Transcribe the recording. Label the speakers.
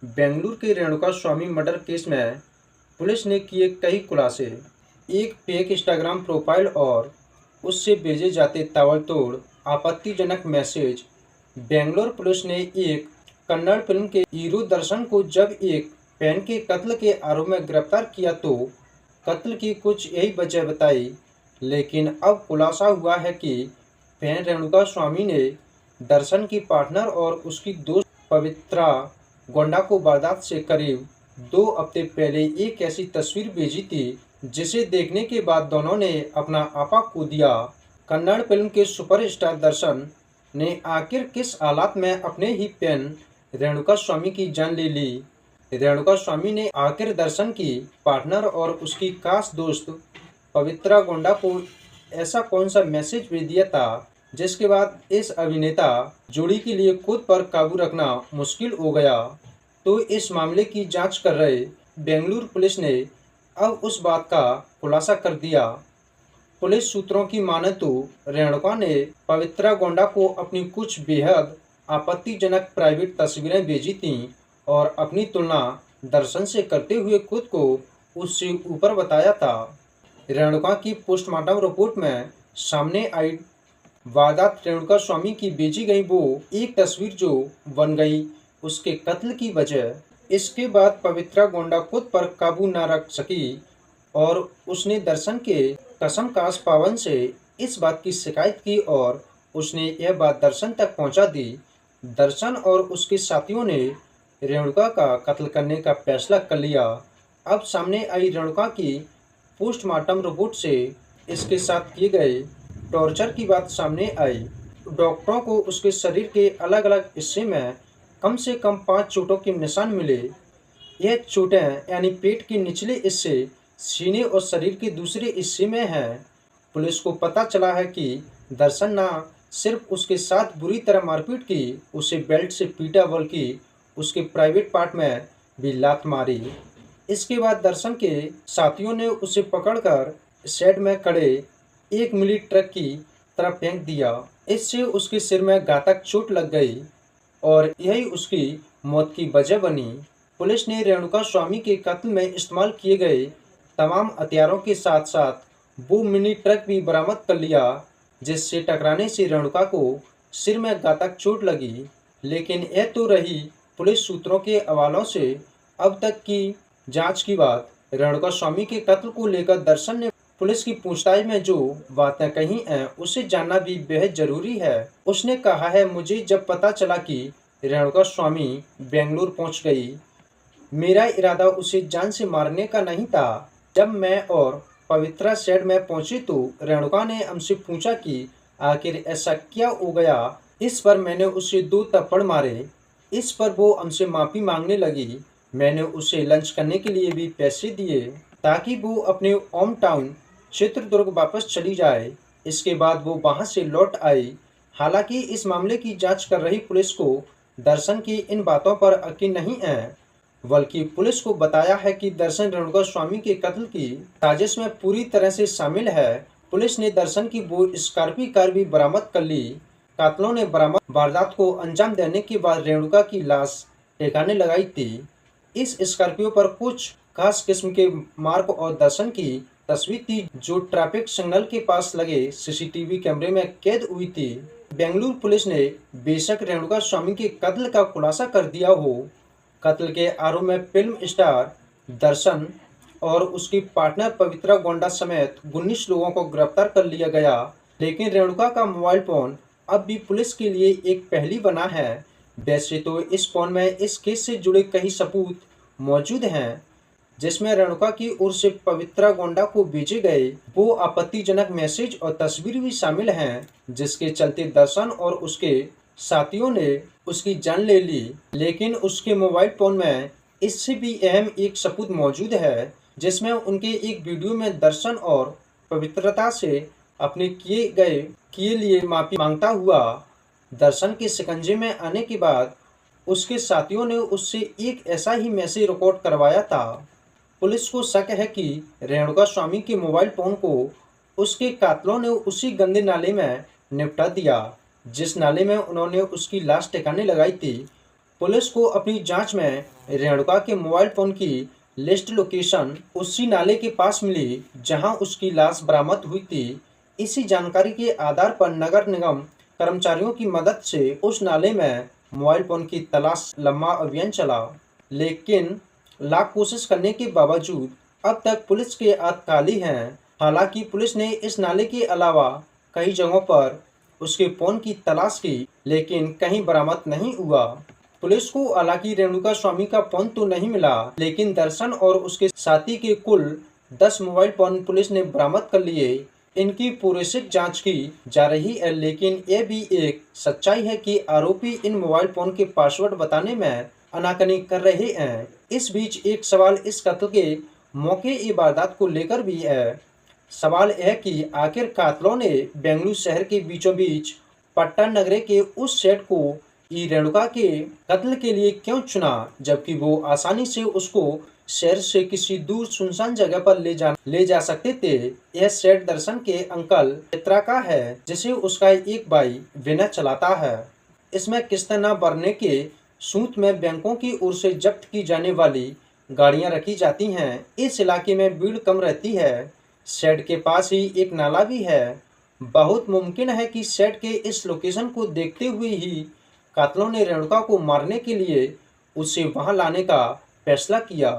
Speaker 1: बेंगलुरु के रेणुका स्वामी murder case में police ने किए कई खुलासे। एक फेक इंस्टाग्राम प्रोफाइल और उससे भेजे जाते ताबड़तोड़ आपत्तिजनक मैसेज। बेंगलुरु पुलिस ने एक कन्नड़ फिल्म के हीरो दर्शन को जब एक फैन के कत्ल के आरोप में गिरफ्तार किया तो कत्ल की कुछ यही वजह बताई। लेकिन अब खुलासा हुआ है कि फैन रेणुका स्वामी ने दर्शन की पार्टनर और उसकी दोस्त पवित्रा गोंडा को वारदात से करीब 2 हफ्ते पहले एक ऐसी तस्वीर भेजी थी जिसे देखने के बाद दोनों ने अपना आपा खो दिया। कन्नड़ फिल्म के सुपरस्टार दर्शन ने आखिर किस हालात में अपने ही फैन रेणुका स्वामी की जान ले ली। रेणुका स्वामी ने आखिर दर्शन की पार्टनर और उसकी खास दोस्त पवित्रा गोंडा को ऐसा कौन सा मैसेज भेज दिया था जिसके बाद इस अभिनेता जोड़ी के लिए खुद पर काबू रखना मुश्किल हो गया। तो इस मामले की जांच कर रहे बेंगलुरु पुलिस ने अब उस बात का खुलासा कर दिया। पुलिस सूत्रों की माने तो रेणुका ने पवित्रा गोंडा को अपनी कुछ बेहद आपत्तिजनक प्राइवेट तस्वीरें भेजी थीं और अपनी तुलना दर्शन से करते हुए खुद को उससे ऊपर बताया था। रेणुका की पोस्टमार्टम रिपोर्ट में सामने आई वारदात रेणुका स्वामी की भेजी गई वो एक तस्वीर जो बन गई उसके कत्ल की वजह। इसके बाद पवित्रा गोंडा खुद पर काबू न रख सकी और उसने दर्शन के कसमकास पावन से इस बात की शिकायत की और उसने यह बात दर्शन तक पहुंचा दी। दर्शन और उसके साथियों ने रेणुका का कत्ल करने का फैसला कर लिया। अब सामने आई रेणुका की पोस्टमार्टम रिपोर्ट से इसके साथ किए गए टॉर्चर की बात सामने आई। डॉक्टरों को उसके शरीर के अलग अलग हिस्से में कम से कम 5 चोटों के निशान मिले। यह चोटें यानी पेट के निचले हिस्से, सीने और शरीर के दूसरे हिस्से में हैं। पुलिस को पता चला है कि दर्शन न सिर्फ उसके साथ बुरी तरह मारपीट की, उसे बेल्ट से पीटा बल्कि उसके प्राइवेट पार्ट में भी लात मारी। इसके बाद दर्शन के साथियों ने उसे पकड़कर शेड में खड़े एक मिली ट्रक की तरफ फेंक दिया। इससे उसके सिर में घातक चोट लग गई और यही उसकी मौत की वजह बनी। पुलिस ने रेणुका स्वामी के कत्ल में इस्तेमाल किए गए तमाम हथियारों के साथ साथ वो मिनी ट्रक भी बरामद कर लिया जिससे टकराने से रेणुका को सिर में घातक चोट लगी। लेकिन यह तो रही पुलिस सूत्रों के हवालों से अब तक की जांच की बात। रेणुका स्वामी के कत्ल को लेकर दर्शन ने पुलिस की पूछताछ में जो बातें कही हैं उसे जानना भी बेहद जरूरी है। उसने कहा है, मुझे जब पता चला कि रेणुका स्वामी बेंगलुरु पहुंच गई, मेरा इरादा उसे जान से मारने का नहीं था। जब मैं और पवित्रा शेड में पहुंचे तो रेणुका ने हमसे पूछा कि आखिर ऐसा क्या हो गया। इस पर मैंने उसे 2 थप्पड़ मारे। इस पर वो हमसे माफ़ी मांगने लगी। मैंने उसे लंच करने के लिए भी पैसे दिए ताकि वो अपने होम टाउन चित्रदुर्ग वापस चली जाए। इसके बाद वो वहां से लौट आई। हालांकि इस मामले की जांच कर रही पुलिस को दर्शन की इन बातों पर यकीन नहीं है, बल्कि पुलिस को बताया है कि दर्शन रेणुका स्वामी के कत्ल की साजिश में पूरी तरह से शामिल है। पुलिस ने दर्शन की वो स्कॉर्पियो कार भी बरामद कर ली। कातलों ने बरामद वारदात को अंजाम देने के बाद रेणुका की लाश ठिकाने लगाई थी। इस स्कॉर्पियो पर कुछ खास किस्म के मार्क और दर्शन की तस्वीर थी जो ट्रैफिक सिग्नल के पास लगे सीसीटीवी कैमरे में कैद हुई थी। बेंगलुरु पुलिस ने बेशक रेणुका स्वामी के कत्ल का खुलासा कर दिया हो, कत्ल के आरोप में फिल्म स्टार दर्शन और उसकी पार्टनर पवित्रा गोंडा समेत 19 लोगों को गिरफ्तार कर लिया गया, लेकिन रेणुका का मोबाइल फोन अब भी पुलिस के लिए एक पहेली बना है। वैसे तो इस फोन में इस केस से जुड़े कई सबूत मौजूद हैं जिसमें रेणुका की ओर से पवित्रा गोंडा को भेजे गए वो आपत्तिजनक मैसेज और तस्वीर भी शामिल हैं जिसके चलते दर्शन और उसके साथियों ने उसकी जान ले ली। लेकिन उसके मोबाइल फोन में इससे भी अहम एक सबूत मौजूद है जिसमें उनके एक वीडियो में दर्शन और पवित्रता से अपने किए लिए माफी मांगता हुआ दर्शन के शिकंजे में आने के बाद उसके साथियों ने उससे एक ऐसा ही मैसेज रिकॉर्ड करवाया था। पुलिस को शक है कि रेणुका स्वामी के मोबाइल फोन को उसके कातलों ने उसी गंदे नाले में निपटा दिया जिस नाले में उन्होंने उसकी लाश ठिकाने लगाई थी। पुलिस को अपनी जांच में रेणुका के मोबाइल फोन की लिस्ट लोकेशन उसी नाले के पास मिली जहां उसकी लाश बरामद हुई थी। इसी जानकारी के आधार पर नगर निगम कर्मचारियों की मदद से उस नाले में मोबाइल फोन की तलाश लंबा अभियान चला, लेकिन लाख कोशिश करने के बावजूद अब तक पुलिस के हाथ खाली हैं। हालांकि पुलिस ने इस नाले के अलावा कई जगहों पर उसके फोन की तलाश की, लेकिन कहीं बरामद नहीं हुआ। पुलिस को हालांकि रेणुका स्वामी का फोन तो नहीं मिला, लेकिन दर्शन और उसके साथी के कुल 10 मोबाइल फोन पुलिस ने बरामद कर लिए। इनकी फोरेंसिक जांच की जा रही है, लेकिन यह भी एक सच्चाई है कि आरोपी इन मोबाइल फोन के पासवर्ड बताने में आनाकानी कर रहे हैं। इस बीच एक सवाल इस कत्ल के मौके की वारदात को लेकर भी है। सवाल है कि आखिर कातलों ने बेंगलुरु शहर के बीचों बीच पट्टन नगरे के उस सेट को ही रेणुका के कत्ल के लिए क्यों चुना, जबकि वो आसानी से उसको शहर से किसी दूर सुनसान जगह पर ले जा सकते थे। यह सेट दर्शन के अंकल चित्रा का है, जिसे उसका एक भाई विनय चलाता है। इसमें किस्त न भरने के सूत में बैंकों की ओर से जब्त की जाने वाली गाड़ियां रखी जाती हैं। इस इलाके में भीड़ कम रहती है। शेड के पास ही एक नाला भी है। बहुत मुमकिन है कि शेड के इस लोकेशन को देखते हुए ही कातलों ने रेणुका को मारने के लिए उसे वहां लाने का फैसला किया।